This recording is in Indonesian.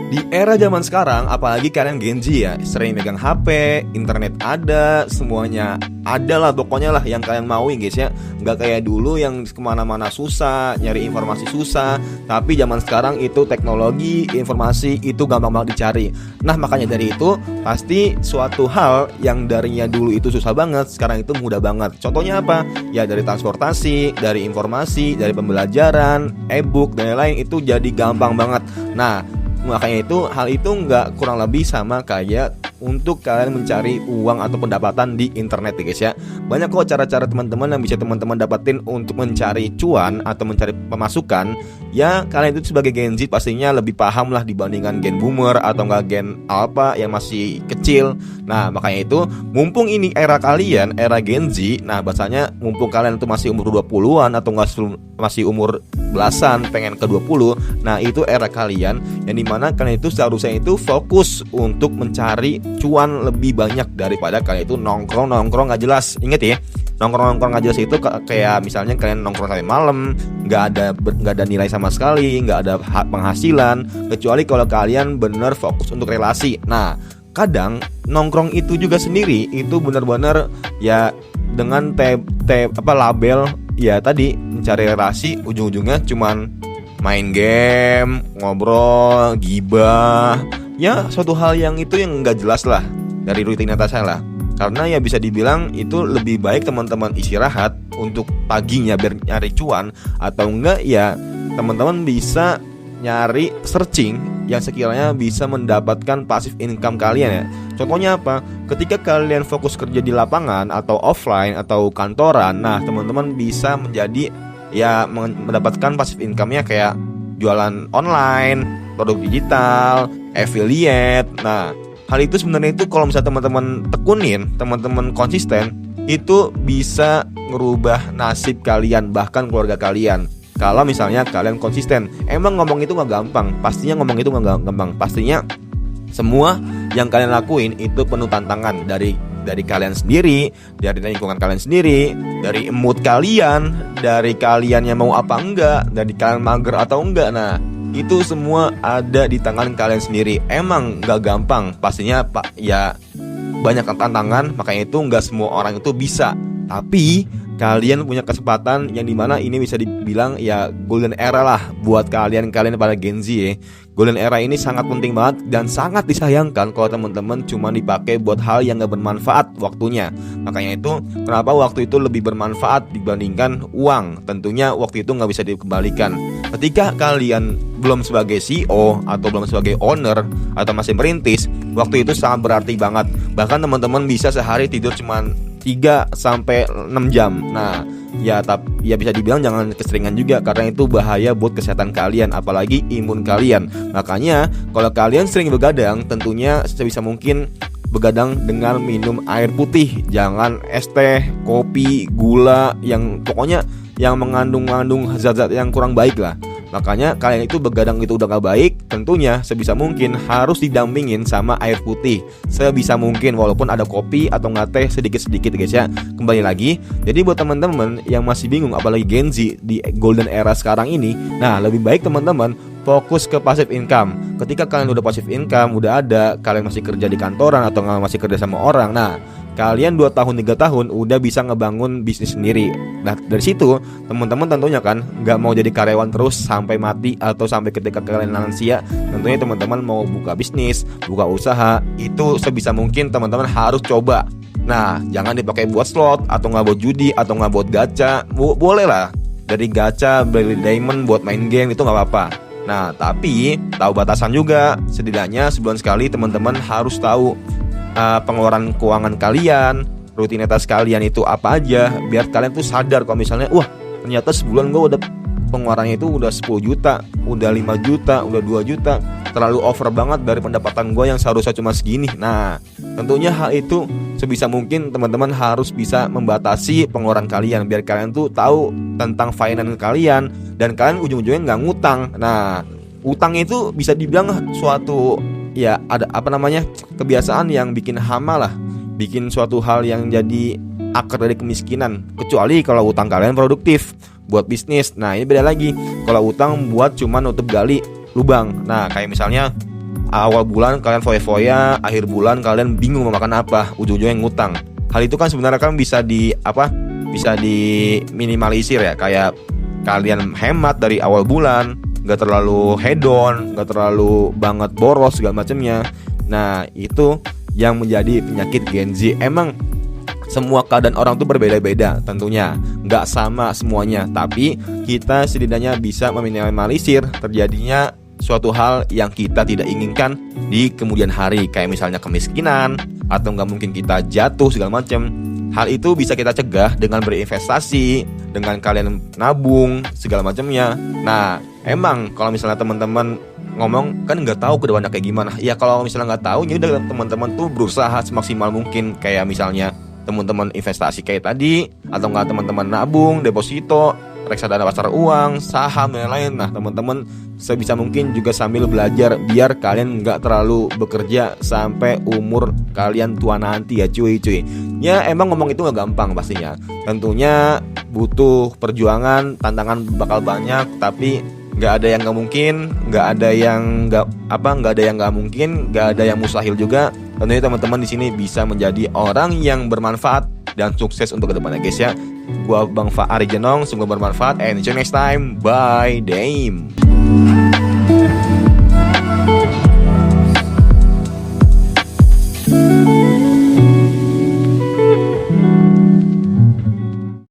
Di era zaman sekarang, apalagi kalian Gen Z ya, sering megang HP, internet ada, semuanya ada lah, pokoknya lah yang kalian mau guys ya. Nggak kayak dulu yang kemana-mana susah, nyari informasi susah. Tapi zaman sekarang itu teknologi, informasi itu gampang banget dicari. Nah makanya dari itu, pasti suatu hal yang darinya dulu itu susah banget, sekarang itu mudah banget. Contohnya apa? Ya dari transportasi, dari informasi, dari pembelajaran, e-book, dan lain-lain itu jadi gampang banget. Nah makanya itu hal itu nggak kurang lebih sama kayak untuk kalian mencari uang atau pendapatan di internet ya guys ya. Banyak kok cara-cara teman-teman yang bisa teman-teman dapatin untuk mencari cuan atau mencari pemasukan. Ya kalian itu sebagai Gen Z pastinya lebih paham lah dibandingkan Gen Boomer atau nggak Gen Alpha yang masih kecil. Nah makanya itu mumpung ini era kalian, era Gen Z. Nah bahasanya mumpung kalian itu masih umur 20-an atau nggak masih umur belasan pengen ke 20. Nah itu era kalian yang dimana kalian itu seharusnya itu fokus untuk mencari cuan lebih banyak daripada kalian itu nongkrong gak jelas. Ingat ya, nongkrong gak jelas itu kayak misalnya kalian nongkrong sampai malam, nggak ada nilai sama sekali, nggak ada penghasilan, kecuali kalau kalian bener fokus untuk relasi. Nah kadang nongkrong itu juga sendiri itu benar-benar ya dengan label ya tadi mencari relasi, ujung-ujungnya cuman main game, ngobrol, gibah. Ya suatu hal yang itu yang nggak jelas lah dari rutinitas saya lah. Karena ya bisa dibilang itu lebih baik teman-teman istirahat untuk paginya biar nyari cuan, atau enggak ya teman-teman bisa nyari searching yang sekiranya bisa mendapatkan passive income kalian ya. Contohnya apa? Ketika kalian fokus kerja di lapangan atau offline atau kantoran, nah teman-teman bisa menjadi ya mendapatkan passive income-nya kayak jualan online, produk digital, affiliate. Nah hal itu sebenarnya itu kalau misalnya teman-teman tekunin, teman-teman konsisten, itu bisa ngerubah nasib kalian, bahkan keluarga kalian. Kalau misalnya kalian konsisten. Emang ngomong itu gak gampang, pastinya ngomong itu gak gampang. Pastinya semua yang kalian lakuin itu penuh tantangan dari kalian sendiri, dari lingkungan kalian sendiri, dari mood kalian, dari kalian yang mau apa enggak, dari kalian mager atau enggak. Nah itu semua ada di tangan kalian sendiri. Emang gak gampang, pastinya ya banyak tantangan. Makanya itu gak semua orang itu bisa. Tapi kalian punya kesempatan yang dimana ini bisa dibilang ya golden era lah buat kalian pada Gen Z ya. Golden era ini sangat penting banget dan sangat disayangkan kalau teman-teman cuma dipakai buat hal yang gak bermanfaat waktunya. Makanya itu kenapa waktu itu lebih bermanfaat dibandingkan uang. Tentunya waktu itu gak bisa dikembalikan. Ketika kalian belum sebagai CEO atau belum sebagai owner atau masih merintis, waktu itu sangat berarti banget. Bahkan teman-teman bisa sehari tidur cuma 3-6 jam. Nah ya bisa dibilang jangan keseringan juga, karena itu bahaya buat kesehatan kalian, apalagi imun kalian. Makanya kalau kalian sering begadang, tentunya sebisa mungkin begadang dengan minum air putih. Jangan es teh, kopi, gula, yang pokoknya yang mengandung zat-zat yang kurang baik lah. Makanya kalian itu begadang itu udah gak baik, tentunya sebisa mungkin harus didampingin sama air putih sebisa mungkin, walaupun ada kopi atau nggak teh sedikit-sedikit guys ya. Kembali lagi, jadi buat teman-teman yang masih bingung apalagi Gen Z di golden era sekarang ini, nah lebih baik teman-teman fokus ke passive income. Ketika kalian udah passive income, udah ada, kalian masih kerja di kantoran atau masih kerja sama orang, nah kalian 2 tahun 3 tahun udah bisa ngebangun bisnis sendiri. Nah dari situ teman-teman tentunya kan gak mau jadi karyawan terus sampai mati atau sampai ketika kalian lansia. Tentunya teman-teman mau buka bisnis, buka usaha, itu sebisa mungkin teman-teman harus coba. Nah jangan dipakai buat slot atau gak buat judi atau gak buat gacha. Boleh lah dari gacha beli diamond buat main game, itu gak apa-apa. Nah tapi tahu batasan juga. Setidaknya sebulan sekali teman-teman harus tahu pengeluaran keuangan kalian, rutinitas kalian itu apa aja, biar kalian tuh sadar kalau misalnya wah ternyata sebulan gue udah pengeluarannya itu udah 10 juta, udah 5 juta, udah 2 juta, terlalu over banget dari pendapatan gue yang seharusnya cuma segini. Nah tentunya hal itu sebisa mungkin teman-teman harus bisa membatasi pengeluaran kalian, biar kalian tuh tahu tentang finance kalian dan kalian ujung-ujungnya nggak ngutang. Nah utang itu bisa dibilang suatu ya ada kebiasaan yang bikin hama lah, bikin suatu hal yang jadi akar dari kemiskinan. Kecuali kalau utang kalian produktif buat bisnis. Nah ini beda lagi. Kalau utang buat cuma nutup gali lubang. Nah kayak misalnya awal bulan kalian foya-foya, akhir bulan kalian bingung mau makan apa, ujung-ujungnya ngutang. Hal itu kan sebenarnya kan bisa diminimalisir ya, kayak kalian hemat dari awal bulan, nggak terlalu hedon, nggak terlalu banget boros segala macamnya. Nah itu yang menjadi penyakit Gen Z. Emang semua keadaan orang tuh berbeda-beda tentunya, nggak sama semuanya. Tapi kita setidaknya bisa meminimalisir terjadinya suatu hal yang kita tidak inginkan di kemudian hari, kayak misalnya kemiskinan atau nggak mungkin kita jatuh segala macam. Hal itu bisa kita cegah dengan berinvestasi, dengan kalian nabung segala macamnya. Nah emang kalau misalnya teman-teman ngomong kan nggak tahu ke depannya kayak gimana, ya kalau misalnya nggak tahu, ya udah teman-teman tuh berusaha semaksimal mungkin, kayak misalnya teman-teman investasi kayak tadi, atau nggak teman-teman nabung, deposito, reksadana pasar uang, saham dan lain-lain. Nah teman-teman sebisa mungkin juga sambil belajar biar kalian nggak terlalu bekerja sampai umur kalian tua nanti ya cuy. Ya emang ngomong itu nggak gampang pastinya, tentunya butuh perjuangan, tantangan bakal banyak, tapi nggak ada yang nggak mungkin, nggak ada yang nggak mungkin, nggak ada yang mustahil juga. Tentunya teman-teman di sini bisa menjadi orang yang bermanfaat dan sukses untuk kedepannya guys ya. Gua Bang Fahri Jenong, semoga bermanfaat and see you next time. Bye, Dame.